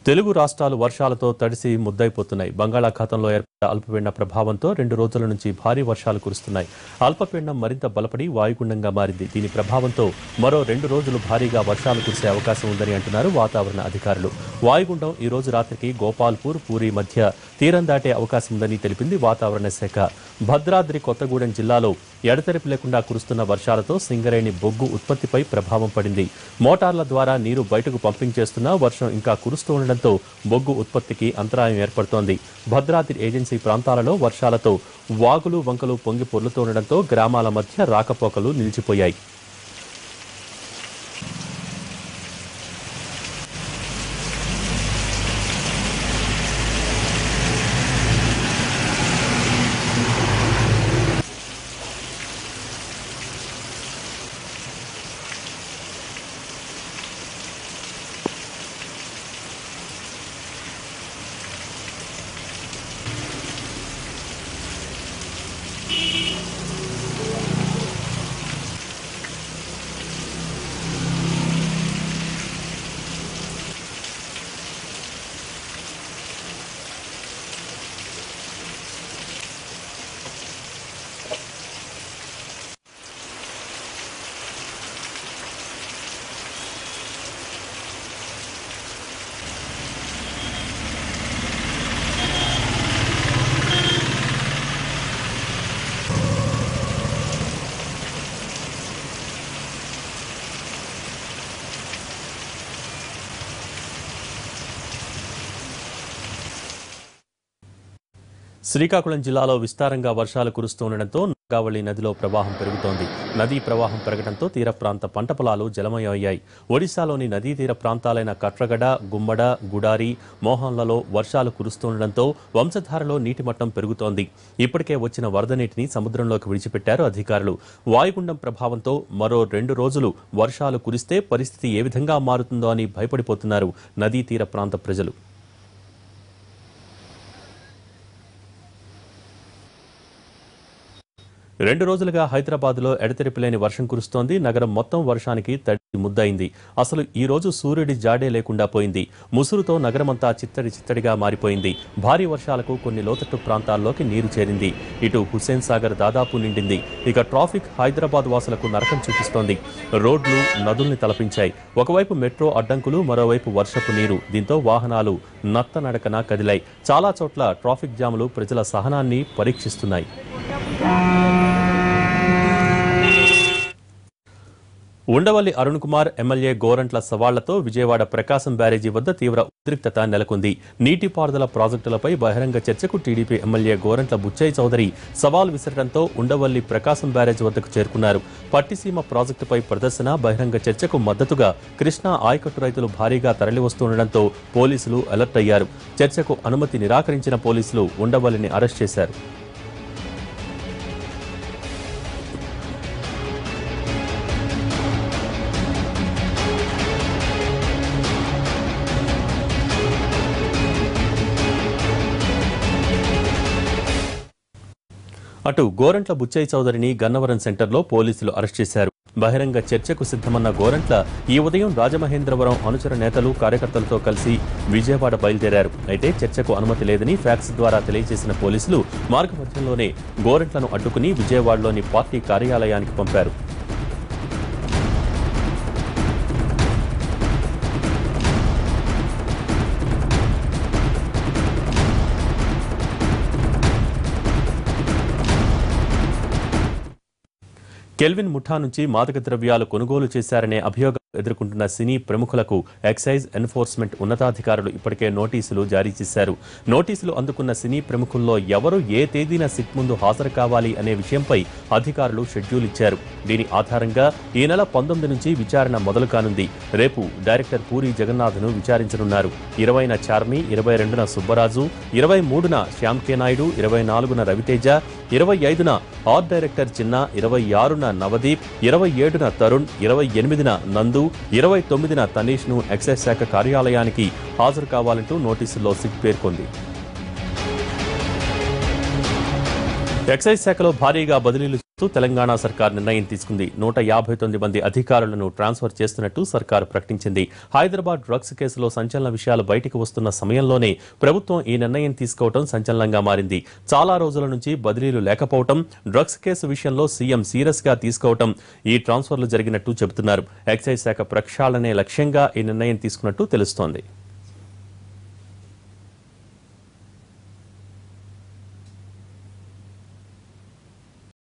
తెలుగు రాష్ట్రాలు వర్షాలతో తడిసి ముద్దైపోతున్నాయి. బంగాళాఖాతంలో ఏర్పడ్డ అల్పపీడన ప్రభావంతో 2 రోజుల నుంచి భారీ వర్షాలు కురుస్తున్నాయి. అల్పపీడనం మరింత బలపడి వాయుగుండంగా మారింది. దీని ప్రభావంతో మరో 2 రోజులు భారీగా వర్షాలు కురిసే అవకాశం ఉందని అంటున్నారు వాతావరణ అధికారులు. వాయుగుండం ఈ రోజు రాత్రికి గోపాల్పూర్, పూరి మధ్య తీరం దాటే అవకాశం ఉందని తెలిపింది వాతావరణ శాఖ. భద్రాద్రి కొత్తగూడెం జిల్లాలో ఎడతెరిపి లేకుండా కురుస్తున్న వర్షాలతో సింగరేణి బొగ్గు ఉత్పత్తిపై ప్రభావం పడింది. మోటార్ల ద్వారా నీరు బయటకు పంపింగ్ చేస్తున్నా వర్షం ఇంకా కురుస్తూ ఉండడంతో బొగ్గు ఉత్పత్తికి అంతరాయం ఏర్పడుతోంది. భద్రాద్రి ఏజెన్సీ ప్రాంతాలలో వర్షాలతో వాగులు వంకలు పొంగి పొర్లుతుండడంతో గ్రామాల మధ్య రాకపోకలు నిలిచిపోయాయి. శ్రీకాకుళం జిల్లాలో విస్తారంగా వర్షాలు కురుస్తుండటంతో నాగావళి నదిలో ప్రవాహం పెరుగుతోంది. నదీ ప్రవాహం పెరగడంతో తీర ప్రాంత పంట పొలాలు జలమయమయ్యాయి. ఒడిశాలోని నదీ తీర ప్రాంతాలైన కట్రగడ, గుమ్మడ, గుడారి, మోహన్లలో వర్షాలు కురుస్తుండటంతో వంశధారలో నీటి మట్టం పెరుగుతోంది. ఇప్పటికే వచ్చిన వరద నీటిని సముద్రంలోకి విడిచిపెట్టారు అధికారులు. వాయుగుండం ప్రభావంతో మరో 2 రోజులు వర్షాలు కురిస్తే పరిస్థితి ఏ విధంగా మారుతుందో అని భయపడిపోతున్నారు నదీ తీర ప్రాంత ప్రజలు. రెండు రోజులుగా హైదరాబాద్లో ఎడతెరిపి లేని వర్షం కురుస్తోంది. నగరం మొత్తం వర్షానికి తడి ముద్దయింది. అసలు ఈ రోజు సూర్యుడి జాడే లేకుండా పోయింది. ముసురుతో నగరమంతా చిత్తడిగా మారిపోయింది. భారీ వర్షాలకు కొన్ని లోతట్టు ప్రాంతాల్లోకి నీరు చేరింది. ఇటు హుస్సేన్ సాగర్ దాదాపు నిండింది. ఇక ట్రాఫిక్ హైదరాబాద్ వాసులకు నరకం చూపిస్తోంది. రోడ్లు నదుల్ని తలపించాయి. ఒకవైపు మెట్రో అడ్డంకులు, మరోవైపు వర్షపు నీరు. దీంతో వాహనాలు నత్తనడకన కదిలాయి. చాలా చోట్ల ట్రాఫిక్ జాములు ప్రజల సహనాన్ని పరీక్షిస్తున్నాయి. ఉండవల్లి అరుణ్ కుమార్ ఎమ్మెల్యే గోరంట్ల సవాళ్లతో విజయవాడ ప్రకాశం బ్యారేజీ వద్ద తీవ్ర ఉద్రిక్తత నెలకొంది. నీటిపారుదల ప్రాజెక్టులపై బహిరంగ చర్చకు టీడీపీ ఎమ్మెల్యే గోరంట్ల బుచ్చయ్య చౌదరి సవాల్ విసరడంతో ఉండవల్లి ప్రకాశం బ్యారేజీ వద్దకు చేరుకున్నారు. పట్టిసీమ ప్రాజెక్టుపై ప్రదర్శన, బహిరంగ చర్చకు మద్దతుగా కృష్ణా ఆయకట్టు రైతులు భారీగా తరలివస్తుండటంతో పోలీసులు అలర్ట్ అయ్యారు. చర్చకు అనుమతి నిరాకరించిన పోలీసులు ఉండవల్లిని అరెస్ట్ చేశారు. అటు గోరంట్ల బుచ్చయ్య చౌదరిని గన్నవరం సెంటర్లో పోలీసులు అరెస్ట్ చేశారు. బహిరంగ చర్చకు సిద్ధమన్న గోరంట్ల ఈ ఉదయం రాజమహేంద్రవరం అనుచర నేతలు, కార్యకర్తలతో కలిసి విజయవాడ బయలుదేరారు. అయితే చర్చకు అనుమతి లేదని ఫ్యాక్స్ ద్వారా తెలియజేసిన పోలీసులు మార్గమధ్యంలోనే గోరంట్లను అడ్డుకుని విజయవాడలోని పార్టీ కార్యాలయానికి పంపారు. కెల్విన్ ముఠా నుంచి మాదక ద్రవ్యాలు కొనుగోలు చేశారనే అభియోగం ఎదుర్కొంటున్న సినీ ప్రముఖులకు ఎక్సైజ్ ఎన్ఫోర్స్మెంట్ ఉన్నతాధికారులు ఇప్పటికే నోటీసులు జారీ చేశారు. నోటీసులు అందుకున్న సినీ ప్రముఖుల్లో ఎవరు ఏ తేదీన సిట్ ముందు హాజరు కావాలి అనే విషయంపై అధికారులు షెడ్యూల్ ఇచ్చారు. దీని ఆధారంగా ఈ నెల 19 నుంచి విచారణ మొదలు కానుంది. రేపు డైరెక్టర్ పూరి జగన్నాథ్ను విచారించనున్నారు. 20న చార్మి, 22న సుబ్బరాజు, 23న శ్యామ్ కే నాయుడు, 24న రవితేజ, 25న ఆర్ట్ డైరెక్టర్ చిన్న, 26న నవదీప్, 27న తరుణ్, 28న నందు, 29న తనీష్ ను ఎక్సైజ్ శాఖ కార్యాలయానికి హాజరు కావాలంటూ నోటీసుల్లో సిట్ పేర్కొంది. ఎక్సైజ్ శాఖలో భారీగా బదిలీలు తెలంగాణ సర్కార్ నిర్ణయం తీసుకుంది. 159 మంది అధికారులను ట్రాన్స్ఫర్ చేస్తున్నట్టు సర్కారు ప్రకటించింది. హైదరాబాద్ డ్రగ్స్ కేసులో సంచలన విషయాలు బయటకు వస్తున్న సమయంలోనే ప్రభుత్వం ఈ నిర్ణయం తీసుకోవడం సంచలనంగా మారింది. చాలా రోజుల నుంచి బదిలీలు లేకపోవడం, డ్రగ్స్ కేసు విషయంలో సీఎం సీరియస్ గా తీసుకోవడం ఈ ట్రాన్స్ఫర్లు జరిగినట్టు చెబుతున్నారు. ఎక్సైజ్ శాఖ ప్రక్షాళనే లక్ష్యంగా ఈ నిర్ణయం తీసుకున్నట్టు తెలుస్తోంది.